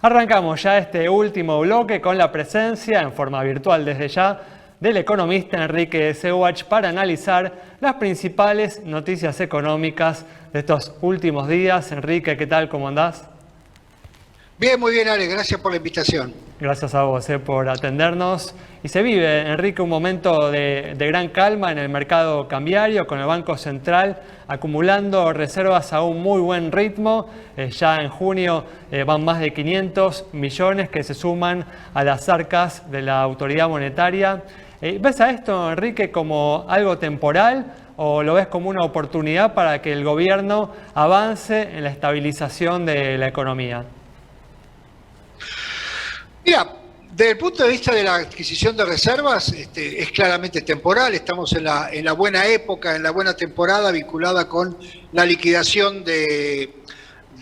Arrancamos ya este último bloque con la presencia en forma virtual desde ya del economista Enrique Seuach para analizar las principales noticias económicas de estos últimos días. Enrique, ¿qué tal? ¿Cómo andás? Bien, muy bien, Ale, gracias por la invitación. Gracias a vos por atendernos. Y se vive, Enrique, un momento de gran calma en el mercado cambiario, con el Banco Central acumulando reservas a un muy buen ritmo. Ya en junio van más de 500 millones que se suman a las arcas de la autoridad monetaria. ¿Ves a esto, Enrique, como algo temporal o lo ves como una oportunidad para que el gobierno avance en la estabilización de la economía? Mira, desde el punto de vista de la adquisición de reservas, es claramente temporal. Estamos en la buena época, en la buena temporada vinculada con la liquidación de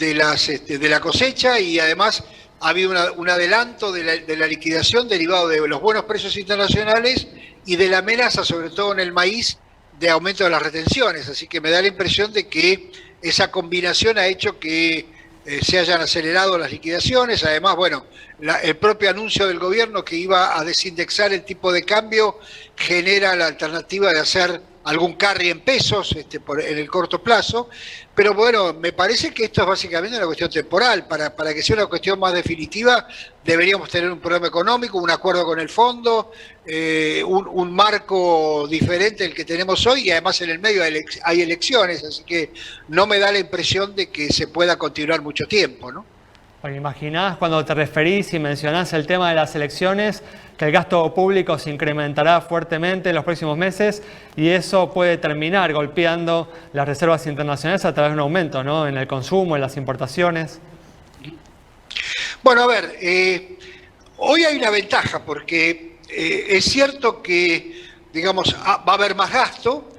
la cosecha, y además ha habido un adelanto de la liquidación derivado de los buenos precios internacionales y de la amenaza, sobre todo en el maíz, de aumento de las retenciones. Así que me da la impresión de que esa combinación ha hecho que se hayan acelerado las liquidaciones. Además, bueno, el propio anuncio del gobierno que iba a desindexar el tipo de cambio genera la alternativa de hacer algún carry en pesos en el corto plazo. Pero bueno, me parece que esto es básicamente una cuestión temporal. Para que sea una cuestión más definitiva, deberíamos tener un programa económico, un acuerdo con el fondo, un marco diferente del que tenemos hoy, y además en el medio hay elecciones, así que no me da la impresión de que se pueda continuar mucho tiempo, ¿no? Bueno, imaginás cuando te referís y mencionás el tema de las elecciones que el gasto público se incrementará fuertemente en los próximos meses y eso puede terminar golpeando las reservas internacionales a través de un aumento, ¿no?, en el consumo, en las importaciones. Bueno, a ver, hoy hay una ventaja porque es cierto que, digamos, va a haber más gasto,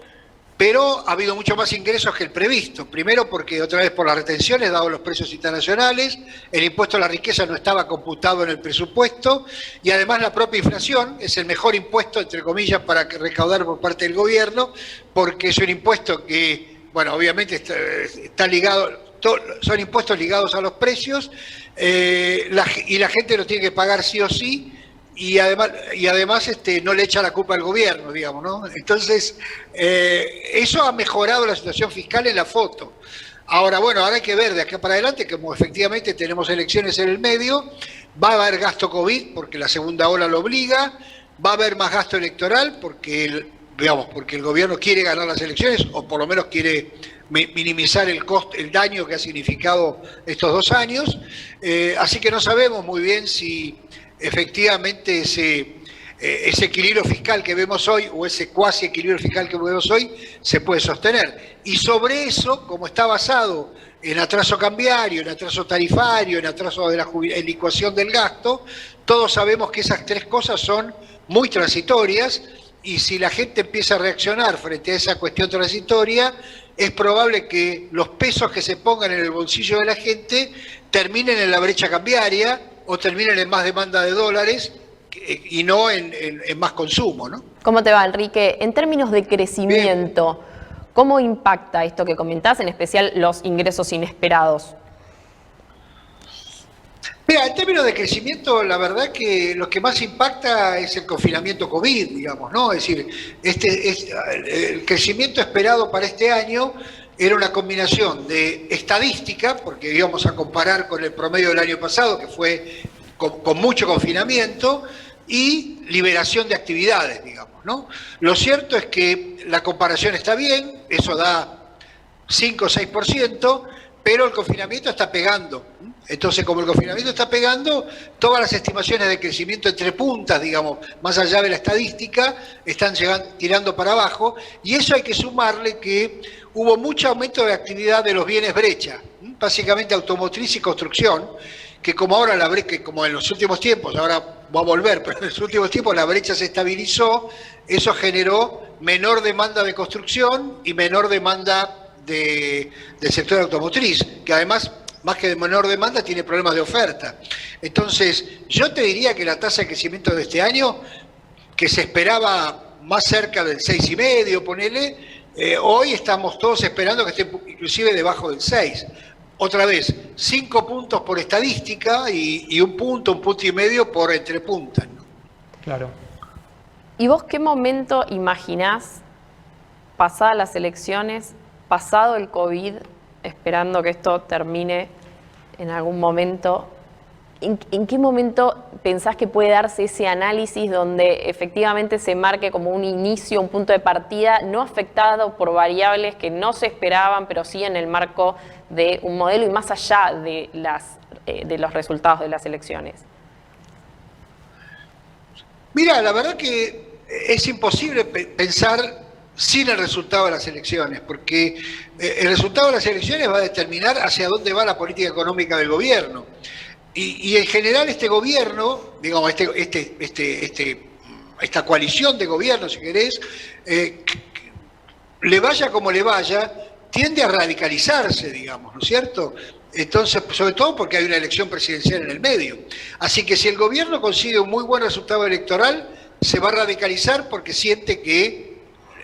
pero ha habido mucho más ingresos que el previsto. Primero porque, otra vez, por las retenciones, dado los precios internacionales, el impuesto a la riqueza no estaba computado en el presupuesto, y además la propia inflación es el mejor impuesto, entre comillas, para recaudar por parte del gobierno, porque es un impuesto que, bueno, obviamente está ligado, son impuestos ligados a los precios, y la gente lo tiene que pagar sí o sí, y además no le echa la culpa al gobierno, digamos, ¿no? Entonces, eso ha mejorado la situación fiscal en la foto. Ahora, bueno, ahora hay que ver de acá para adelante, como efectivamente tenemos elecciones en el medio, va a haber gasto COVID, porque la segunda ola lo obliga, va a haber más gasto electoral, porque el gobierno quiere ganar las elecciones, o por lo menos quiere minimizar el daño que ha significado estos 2 años, así que no sabemos muy bien si efectivamente ese equilibrio fiscal que vemos hoy, o ese cuasi equilibrio fiscal que vemos hoy, se puede sostener. Y sobre eso, como está basado en atraso cambiario, en atraso tarifario, en atraso de en licuación del gasto, todos sabemos que esas 3 cosas son muy transitorias, y si la gente empieza a reaccionar frente a esa cuestión transitoria, es probable que los pesos que se pongan en el bolsillo de la gente terminen en la brecha cambiaria, o terminen en más demanda de dólares y no en más consumo, ¿no? ¿Cómo te va, Enrique? En términos de crecimiento, bien, ¿cómo impacta esto que comentás, en especial los ingresos inesperados? Mira, en términos de crecimiento, la verdad que lo que más impacta es el confinamiento COVID, digamos, ¿no? Es decir, el crecimiento esperado para este año era una combinación de estadística, porque íbamos a comparar con el promedio del año pasado, que fue con mucho confinamiento, y liberación de actividades, digamos, ¿no? Lo cierto es que la comparación está bien, eso da 5 o 6%, pero el confinamiento está pegando. Entonces, como el confinamiento está pegando, todas las estimaciones de crecimiento entre puntas, digamos, más allá de la estadística, están tirando para abajo, y eso hay que sumarle que hubo mucho aumento de actividad de los bienes brecha, básicamente automotriz y construcción, que como ahora como en los últimos tiempos, ahora va a volver, pero en los últimos tiempos la brecha se estabilizó, eso generó menor demanda de construcción y menor demanda del sector automotriz, que además, más que de menor demanda, tiene problemas de oferta. Entonces, yo te diría que la tasa de crecimiento de este año, que se esperaba más cerca del 6,5, ponele, hoy estamos todos esperando que esté inclusive debajo del 6. otra vez, 5 puntos por estadística y un punto y medio por entre puntas, ¿no? Claro. ¿Y vos qué momento imaginás, pasadas las elecciones, pasado el COVID, esperando que esto termine en algún momento? ¿En qué momento pensás que puede darse ese análisis donde efectivamente se marque como un inicio, un punto de partida, no afectado por variables que no se esperaban, pero sí en el marco de un modelo y más allá de los resultados de las elecciones? Mira, la verdad que es imposible pensar sin el resultado de las elecciones, porque el resultado de las elecciones va a determinar hacia dónde va la política económica del gobierno. Y en general este gobierno, digamos, esta coalición de gobierno, si querés, le vaya como le vaya, tiende a radicalizarse, digamos, ¿no es cierto? Entonces, sobre todo porque hay una elección presidencial en el medio. Así que si el gobierno consigue un muy buen resultado electoral, se va a radicalizar porque siente que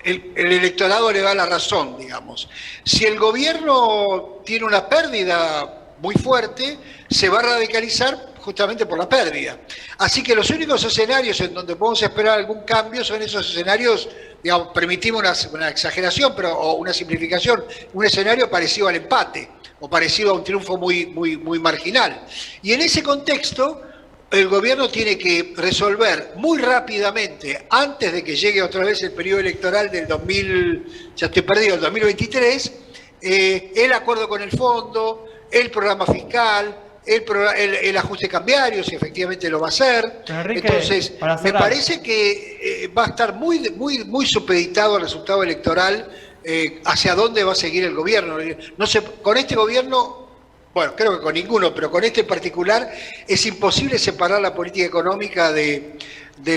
el electorado le da la razón, digamos. Si el gobierno tiene una pérdida muy fuerte, se va a radicalizar justamente por la pérdida. Así que los únicos escenarios en donde podemos esperar algún cambio son esos escenarios, digamos, permitimos una exageración, o una simplificación, un escenario parecido al empate o parecido a un triunfo muy marginal. Y en ese contexto, el gobierno tiene que resolver muy rápidamente, antes de que llegue otra vez el periodo electoral del 2023, el acuerdo con el fondo, el programa fiscal, el ajuste cambiario, si efectivamente lo va a hacer. Enrique, entonces, me parece que va a estar muy supeditado al resultado electoral, hacia dónde va a seguir el gobierno. No sé, con este gobierno, bueno, creo que con ninguno, pero con este en particular, es imposible separar la política económica del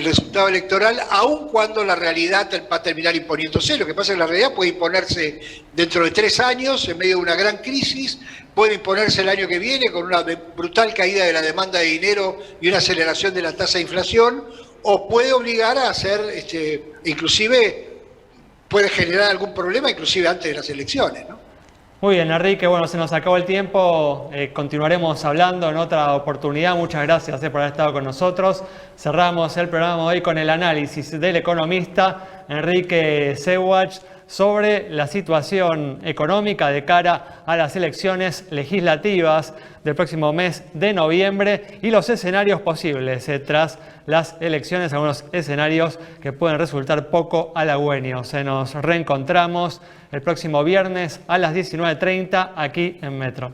resultado electoral, aun cuando la realidad va a terminar imponiéndose. Lo que pasa es que la realidad puede imponerse dentro de 3 años, en medio de una gran crisis, puede imponerse el año que viene con una brutal caída de la demanda de dinero y una aceleración de la tasa de inflación, o puede obligar a hacer, inclusive, puede generar algún problema, inclusive antes de las elecciones, ¿no? Muy bien, Enrique, bueno, se nos acabó el tiempo, continuaremos hablando en otra oportunidad. Muchas gracias por haber estado con nosotros. Cerramos el programa hoy con el análisis del economista Enrique Sewach sobre la situación económica de cara a las elecciones legislativas del próximo mes de noviembre y los escenarios posibles tras las elecciones, algunos escenarios que pueden resultar poco halagüeños. Nos reencontramos el próximo viernes a las 19:30 aquí en Metro.